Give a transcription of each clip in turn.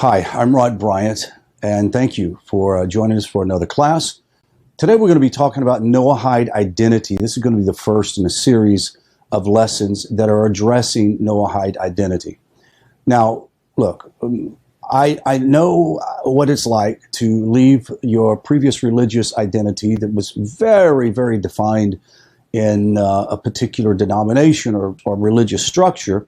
Hi, I'm Rod Bryant, and thank you for joining us for another class. Today we're going to be talking about Noahide identity. This is going to be the first in a series of lessons that are addressing Noahide identity. Now, look, I know what it's like to leave your previous religious identity that was very, very defined in a particular denomination or religious structure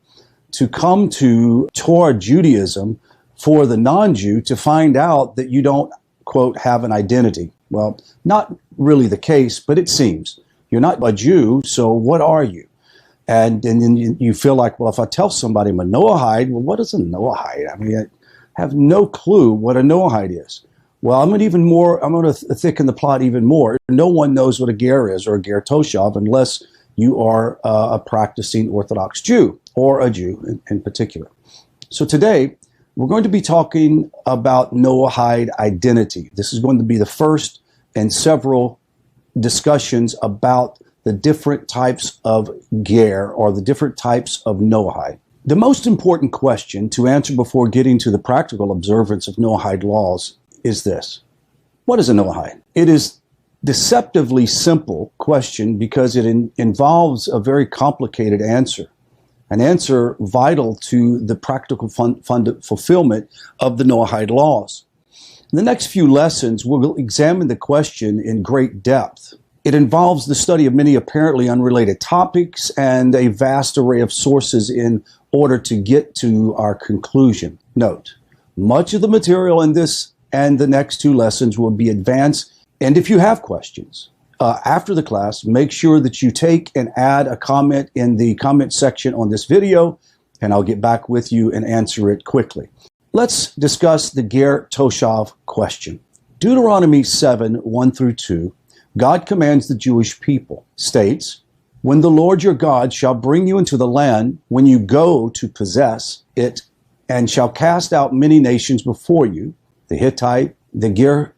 to come to Torah Judaism for the non-Jew to find out that you don't, quote, have an identity. Well, not really the case, but it seems. You're not a Jew, so what are you? And then you feel like, well, if I tell somebody I'm a Noahide, well, what is a Noahide? I mean, I have no clue what a Noahide is. Well, I'm going to thicken the plot even more. No one knows what a ger is or a ger toshav unless you are a practicing Orthodox Jew or a Jew in particular. So today, we're going to be talking about Noahide identity. This is going to be the first in several discussions about the different types of ger or the different types of Noahide. The most important question to answer before getting to the practical observance of Noahide laws is this. What is a Noahide? It is deceptively simple question because it involves a very complicated answer. An answer vital to the practical fulfillment of the Noahide laws. In the next few lessons, we'll examine the question in great depth. It involves the study of many apparently unrelated topics and a vast array of sources in order to get to our conclusion. Note, much of the material in this and the next two lessons will be advanced, and if you have questions, after the class, make sure that you take and add a comment in the comment section on this video, and I'll get back with you and answer it quickly. Let's discuss the ger toshav question. Deuteronomy 7, 1 through 2, God commands the Jewish people, states, when the Lord your God shall bring you into the land when you go to possess it, and shall cast out many nations before you, the Hittite, the Gershonites,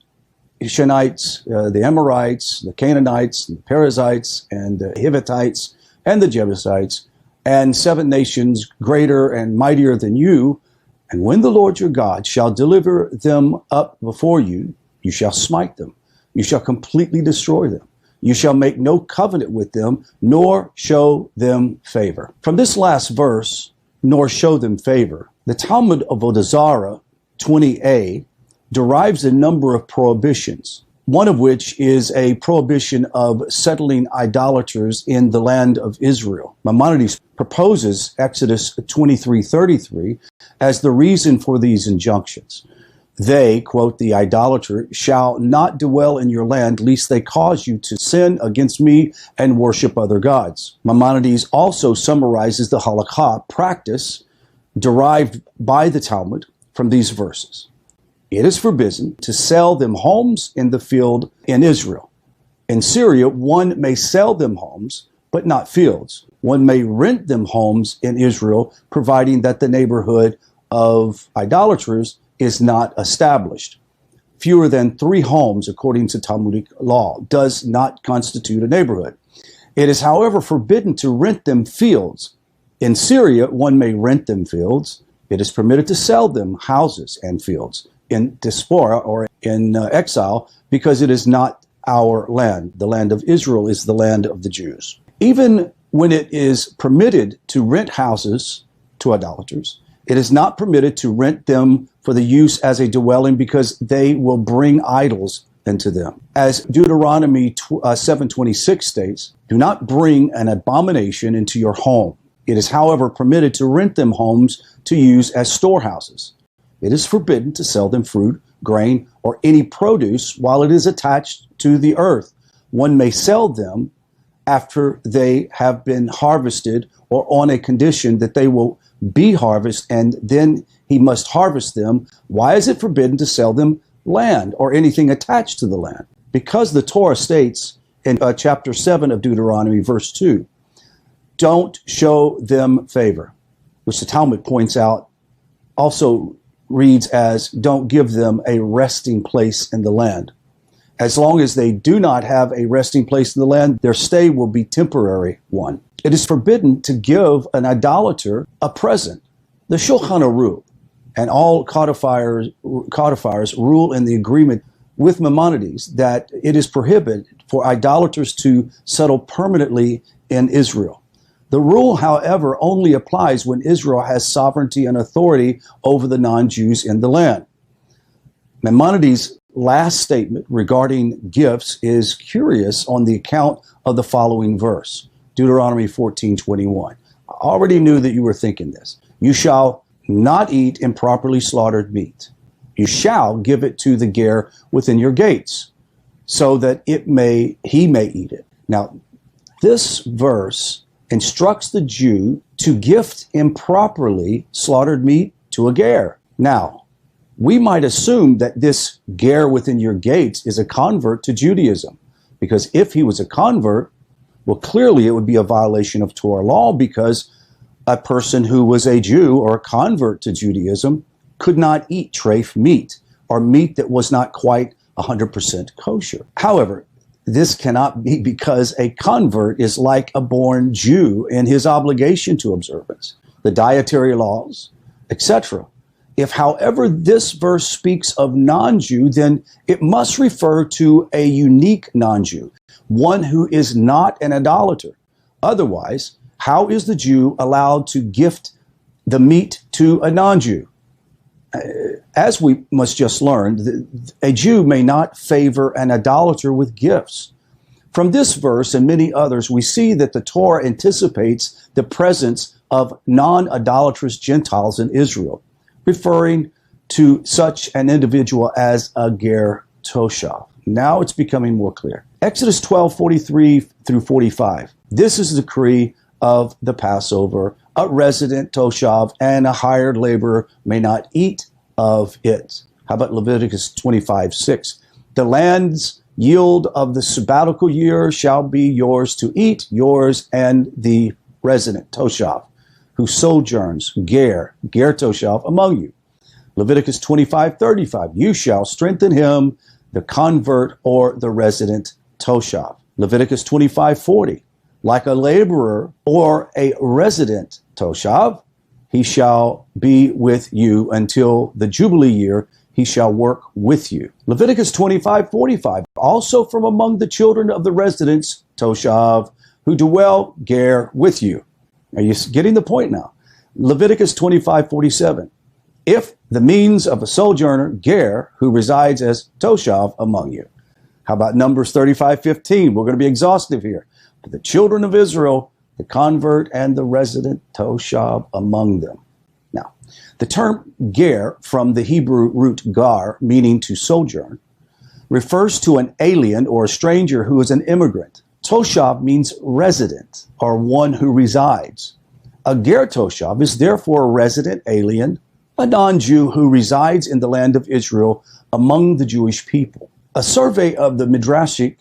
the Amorites, the Canaanites, the Perizzites, and the Hivitites, and the Jebusites, and 7 nations greater and mightier than you. And when the Lord your God shall deliver them up before you, you shall smite them. You shall completely destroy them. You shall make no covenant with them, nor show them favor. From this last verse, nor show them favor, the Talmud of Odazara 20a derives a number of prohibitions, one of which is a prohibition of settling idolaters in the land of Israel. Maimonides proposes Exodus 23:33 as the reason for these injunctions. They, quote, the idolater, shall not dwell in your land, lest they cause you to sin against me and worship other gods. Maimonides also summarizes the halakha practice derived by the Talmud from these verses. It is forbidden to sell them homes in the field in Israel. In Syria, one may sell them homes, but not fields. One may rent them homes in Israel, providing that the neighborhood of idolaters is not established. Fewer than 3 homes, according to Talmudic law, does not constitute a neighborhood. It is, however, forbidden to rent them fields. In Syria, one may rent them fields. It is permitted to sell them houses and fields in diaspora or in exile, because it is not our land. The land of Israel is the land of the Jews. Even when it is permitted to rent houses to idolaters, it is not permitted to rent them for the use as a dwelling because they will bring idols into them. As Deuteronomy 7:26 states, do not bring an abomination into your home. It is, however, permitted to rent them homes to use as storehouses. It is forbidden to sell them fruit, grain, or any produce while it is attached to the earth. One may sell them after they have been harvested or on a condition that they will be harvested, and then he must harvest them. Why is it forbidden to sell them land or anything attached to the land? Because the Torah states in chapter 7 of Deuteronomy, verse 2, don't show them favor, which the Talmud points out also reads as don't give them a resting place in the land. As long as they do not have a resting place in the land, their stay will be temporary one. It is forbidden to give an idolater a present. The Shulchan Aruch and all codifiers rule in the agreement with Maimonides that it is prohibited for idolaters to settle permanently in Israel. The rule, however, only applies when Israel has sovereignty and authority over the non-Jews in the land. Maimonides' last statement regarding gifts is curious on the account of the following verse, Deuteronomy 14:21. I already knew that you were thinking this. You shall not eat improperly slaughtered meat. You shall give it to the ger within your gates, so that he may eat it. Now, this verse instructs the Jew to gift improperly slaughtered meat to a ger. Now, we might assume that this ger within your gates is a convert to Judaism, because if he was a convert, well, clearly it would be a violation of Torah law, because a person who was a Jew or a convert to Judaism could not eat treif meat, or meat that was not quite 100% kosher. However, this cannot be, because a convert is like a born Jew in his obligation to observance, the dietary laws, etc. If, however, this verse speaks of non-Jew, then it must refer to a unique non-Jew, one who is not an idolater. Otherwise, how is the Jew allowed to gift the meat to a non-Jew? As we must just learn, a Jew may not favor an idolater with gifts. From this verse and many others, we see that the Torah anticipates the presence of non-idolatrous Gentiles in Israel, referring to such an individual as a ger toshav. Now it's becoming more clear. Exodus 12:43 through 45. This is the decree of the Passover. A resident toshav and a hired laborer may not eat of it. How about Leviticus 25:6? The land's yield of the sabbatical year shall be yours to eat, yours and the resident toshav, who sojourns, ger toshav, among you. Leviticus 25:35, you shall strengthen him, the convert or the resident toshav. Leviticus 25:40, like a laborer or a resident toshav, he shall be with you until the Jubilee year, he shall work with you. Leviticus 25:45, also from among the children of the residents toshav, who dwell ger with you. Are you getting the point now? Leviticus 25:47, if the means of a sojourner, ger, who resides as toshav among you. How about Numbers 35:15? We're going to be exhaustive here. For the children of Israel, the convert and the resident toshav among them. Now, the term ger, from the Hebrew root gar, meaning to sojourn, refers to an alien or a stranger who is an immigrant. Toshav means resident, or one who resides. A ger toshav is therefore a resident alien, a non-Jew who resides in the land of Israel among the Jewish people. A survey of the Midrashic,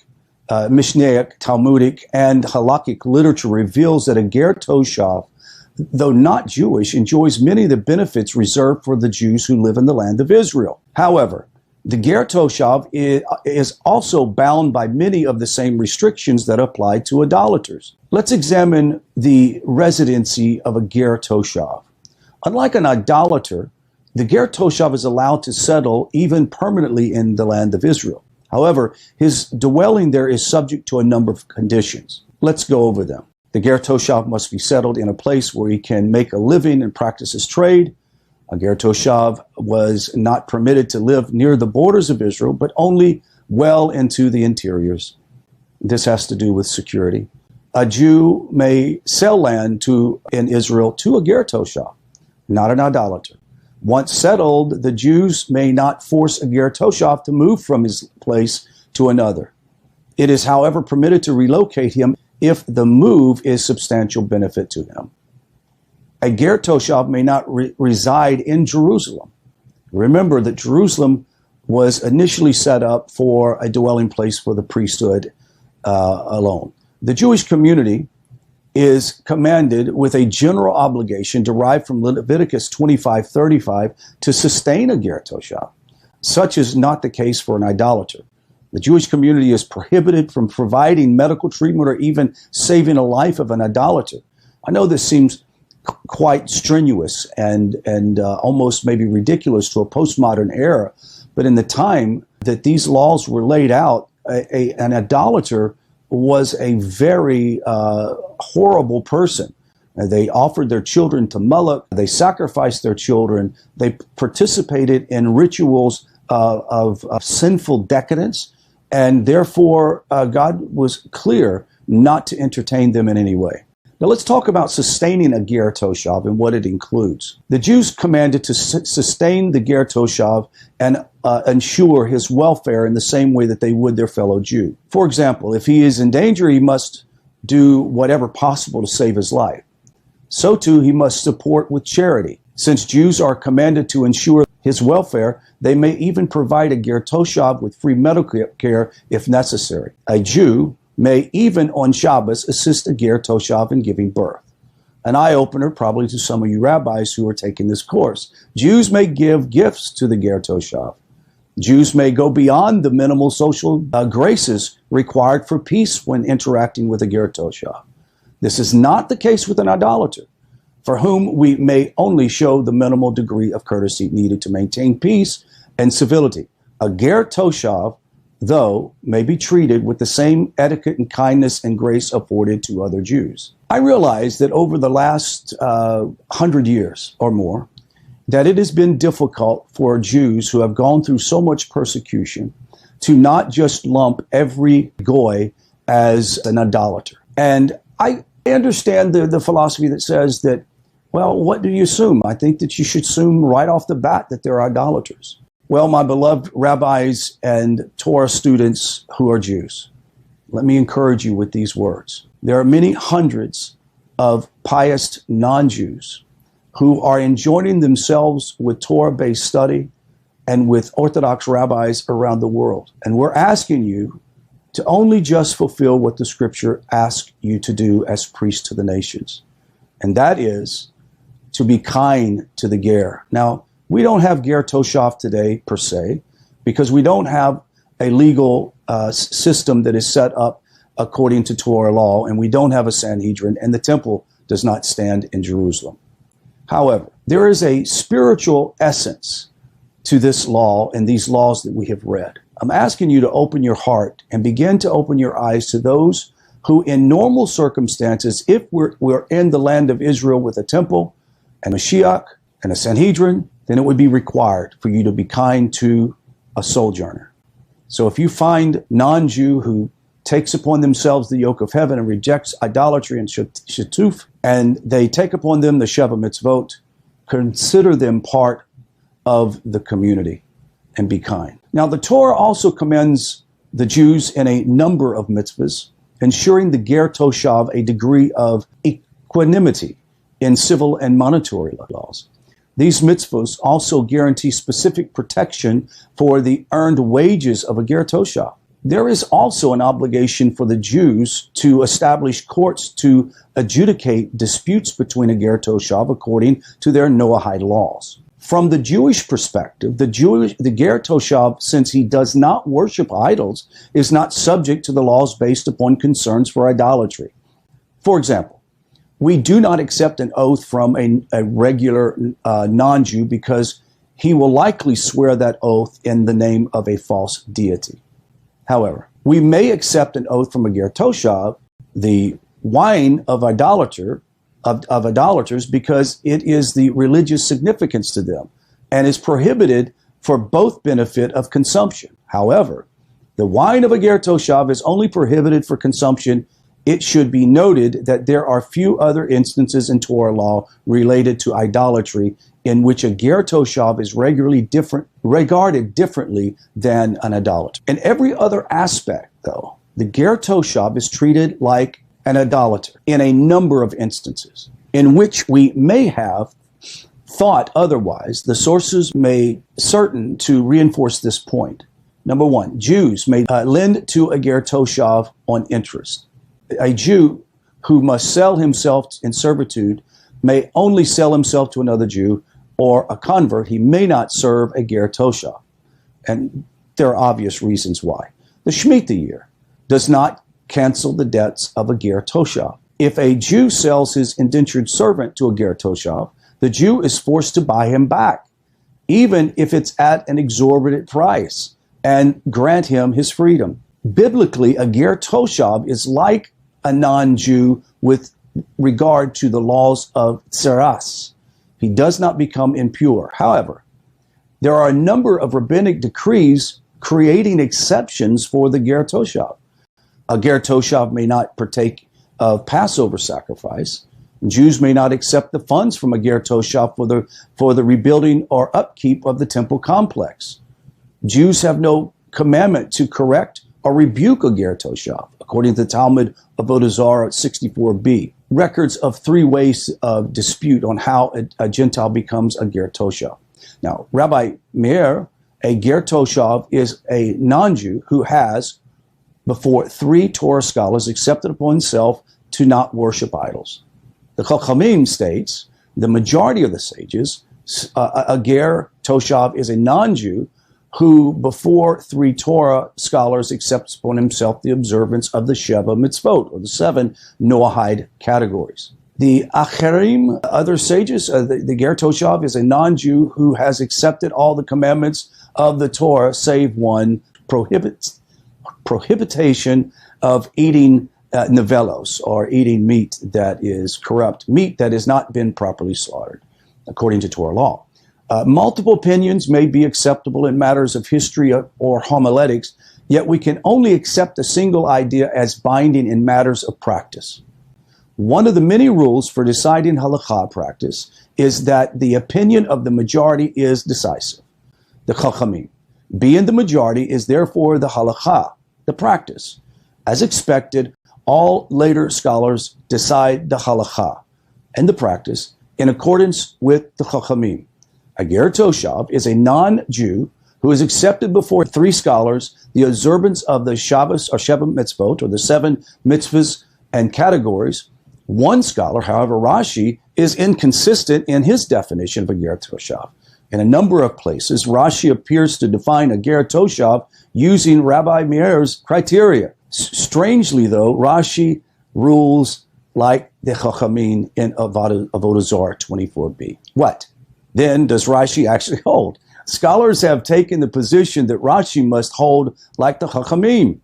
Mishnaic, Talmudic, and Halakhic literature reveals that a ger toshav, though not Jewish, enjoys many of the benefits reserved for the Jews who live in the land of Israel. However, the ger toshav is also bound by many of the same restrictions that apply to idolaters. Let's examine the residency of a ger toshav. Unlike an idolater, the ger toshav is allowed to settle even permanently in the land of Israel. However, his dwelling there is subject to a number of conditions. Let's go over them. The ger toshav must be settled in a place where he can make a living and practice his trade. A ger toshav was not permitted to live near the borders of Israel, but only well into the interiors. This has to do with security. A Jew may sell land in Israel to a ger toshav, not an idolater. Once settled, the Jews may not force a ger toshav to move from his place to another. It is, however, permitted to relocate him if the move is substantial benefit to him. A ger toshav may not reside in Jerusalem. Remember that Jerusalem was initially set up for a dwelling place for the priesthood alone. The Jewish community is commanded with a general obligation derived from Leviticus 25:35 to sustain a ger toshav. Such is not the case for an idolater. The Jewish community is prohibited from providing medical treatment or even saving a life of an idolater. I know this seems quite strenuous and almost maybe ridiculous to a postmodern era. But in the time that these laws were laid out, an idolater was a very horrible person. They offered their children to Moloch. They sacrificed their children. They participated in rituals of sinful decadence. And therefore, God was clear not to entertain them in any way. Now let's talk about sustaining a ger toshav and what it includes. The Jews commanded to sustain the ger toshav and ensure his welfare in the same way that they would their fellow Jew. For example, if he is in danger, he must do whatever possible to save his life. So too, he must support with charity. Since Jews are commanded to ensure his welfare, they may even provide a ger toshav with free medical care if necessary. A Jew may even on Shabbos assist a ger toshav in giving birth. An eye-opener probably to some of you rabbis who are taking this course. Jews may give gifts to the ger toshav. Jews may go beyond the minimal social graces required for peace when interacting with a ger toshav. This is not the case with an idolater, for whom we may only show the minimal degree of courtesy needed to maintain peace and civility. A ger toshav, though, may be treated with the same etiquette and kindness and grace afforded to other Jews. I realize that over the last 100 years or more, that it has been difficult for Jews who have gone through so much persecution to not just lump every goy as an idolater. And I understand the philosophy that says that, well, what do you assume? I think that you should assume right off the bat that they're idolaters. Well, my beloved rabbis and Torah students who are Jews, let me encourage you with these words. There are many hundreds of pious non-Jews who are enjoining themselves with Torah-based study and with Orthodox rabbis around the world. And we're asking you to only just fulfill what the scripture asks you to do as priests to the nations. And that is to be kind to the ger. Now, we don't have ger toshav today per se, because we don't have a legal system that is set up according to Torah law, and we don't have a Sanhedrin, and the temple does not stand in Jerusalem. However, there is a spiritual essence to this law and these laws that we have read. I'm asking you to open your heart and begin to open your eyes to those who in normal circumstances, if we're in the land of Israel with a temple and Mashiach and a Sanhedrin, then it would be required for you to be kind to a sojourner. So if you find non-Jew who takes upon themselves the yoke of heaven and rejects idolatry and shatuf, and they take upon them the Sheva mitzvot, consider them part of the community and be kind. Now, the Torah also commends the Jews in a number of mitzvahs, ensuring the ger toshav a degree of equanimity in civil and monetary laws. These mitzvahs also guarantee specific protection for the earned wages of a ger toshav. There is also an obligation for the Jews to establish courts to adjudicate disputes between a ger toshav according to their Noahide laws. From the Jewish perspective, the ger toshav, since he does not worship idols, is not subject to the laws based upon concerns for idolatry. For example, we do not accept an oath from a regular non-Jew because he will likely swear that oath in the name of a false deity. However, we may accept an oath from a ger toshav, the wine of idolaters, because it is the religious significance to them and is prohibited for both benefit of consumption. However, the wine of a ger toshav is only prohibited for consumption. It should be noted that there are few other instances in Torah law related to idolatry in which a ger toshav is regarded differently than an idolater. In every other aspect, though, the ger toshav is treated like an idolater in a number of instances in which we may have thought otherwise. The sources may certain to reinforce this point. Number one, Jews may lend to a ger toshav on interest. A Jew who must sell himself in servitude may only sell himself to another Jew, or a convert. He may not serve a ger toshav. And there are obvious reasons why. The Shemitah year does not cancel the debts of a ger toshav. If a Jew sells his indentured servant to a ger toshav, the Jew is forced to buy him back, even if it's at an exorbitant price, and grant him his freedom. Biblically, a ger toshav is like a non-Jew with regard to the laws of tzeras. He does not become impure. However, there are a number of rabbinic decrees creating exceptions for the ger toshav. A ger toshav may not partake of Passover sacrifice. Jews may not accept the funds from a ger toshav for the rebuilding or upkeep of the temple complex. Jews have no commandment to correct or rebuke a ger toshav, according to the Talmud of Avodah Zarah 64b. Records of 3 ways of dispute on how a Gentile becomes a ger toshav. Now, Rabbi Meir, a ger toshav is a non-Jew who has, before 3 Torah scholars, accepted upon himself to not worship idols. The Chachamim states, the majority of the sages, a ger toshav is a non-Jew who, before 3 Torah scholars, accepts upon himself the observance of the Sheva mitzvot, or the 7 Noahide categories. The Acherim, other sages, the ger toshav is a non-Jew who has accepted all the commandments of the Torah, save one, prohibition of eating nevelos, or eating meat that is corrupt, meat that has not been properly slaughtered, according to Torah law. Multiple opinions may be acceptable in matters of history or homiletics, yet we can only accept a single idea as binding in matters of practice. One of the many rules for deciding halakha practice is that the opinion of the majority is decisive. The Chachamim, being the majority, is therefore the halakha, the practice. As expected, all later scholars decide the halakha and the practice in accordance with the Chachamim. A ger toshav is a non-Jew who has accepted before 3 scholars the observance of the Shabbos or Sheva mitzvot, or the 7 mitzvahs and categories. One scholar, however, Rashi, is inconsistent in his definition of a ger toshav. In a number of places, Rashi appears to define a ger toshav using Rabbi Meir's criteria. Strangely, though, Rashi rules like the Chachamim in Avodah Zarah 24b. What then does Rashi actually hold? Scholars have taken the position that Rashi must hold like the Chachamim.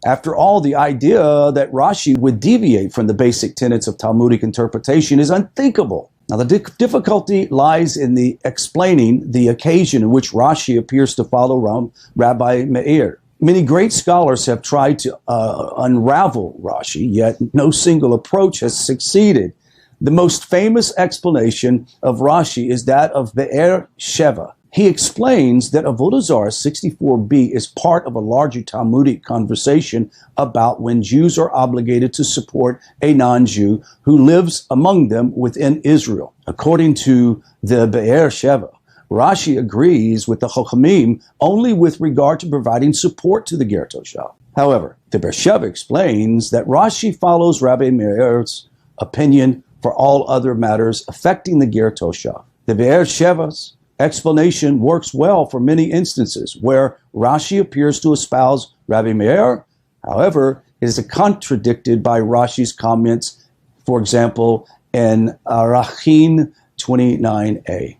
After all, the idea that Rashi would deviate from the basic tenets of Talmudic interpretation is unthinkable. Now, the difficulty lies in the explaining the occasion in which Rashi appears to follow Rabbi Meir. Many great scholars have tried to unravel Rashi, yet no single approach has succeeded. The most famous explanation of Rashi is that of Be'er Sheva. He explains that Avodah Zarah 64b is part of a larger Talmudic conversation about when Jews are obligated to support a non-Jew who lives among them within Israel. According to the Be'er Sheva, Rashi agrees with the Chachamim only with regard to providing support to the ger toshav. However, the Be'er Sheva explains that Rashi follows Rabbi Meir's opinion for all other matters affecting the ger toshav. The Be'er Sheva's explanation works well for many instances where Rashi appears to espouse Rabbi Meir. However, it is contradicted by Rashi's comments, for example, in Arachin 29a.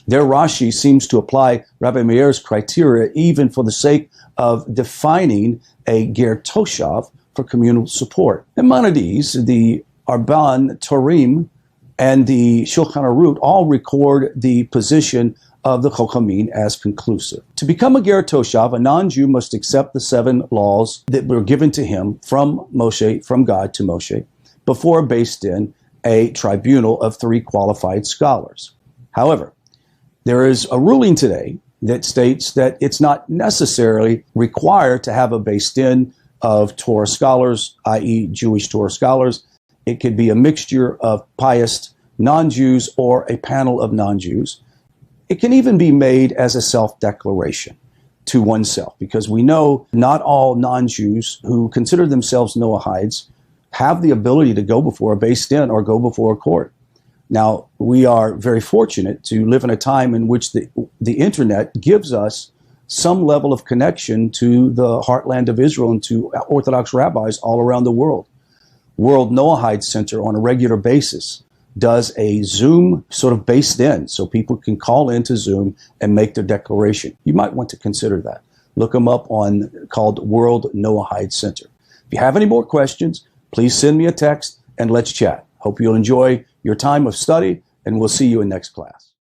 There, Rashi seems to apply Rabbi Meir's criteria even for the sake of defining a ger toshav for communal support. In Maimonides, the Arban Torim and the Shulchan Aruch all record the position of the Chachamim as conclusive. To become a ger toshav, a non-Jew must accept the 7 laws that were given to him from Moshe, from God to Moshe, before based in a tribunal of 3 qualified scholars. However, there is a ruling today that states that it's not necessarily required to have a based in of Torah scholars, i.e. Jewish Torah scholars. It could be a mixture of pious non-Jews or a panel of non-Jews. It can even be made as a self-declaration to oneself, because we know not all non-Jews who consider themselves Noahides have the ability to go before a beis din or go before a court. Now, we are very fortunate to live in a time in which the internet gives us some level of connection to the heartland of Israel and to Orthodox rabbis all around the world. World Noahide Center on a regular basis does a Zoom sort of based in, so people can call into Zoom and make their declaration. You might want to consider that. Look them up on called World Noahide Center. If you have any more questions, please send me a text and let's chat. Hope you'll enjoy your time of study, and we'll see you in next class.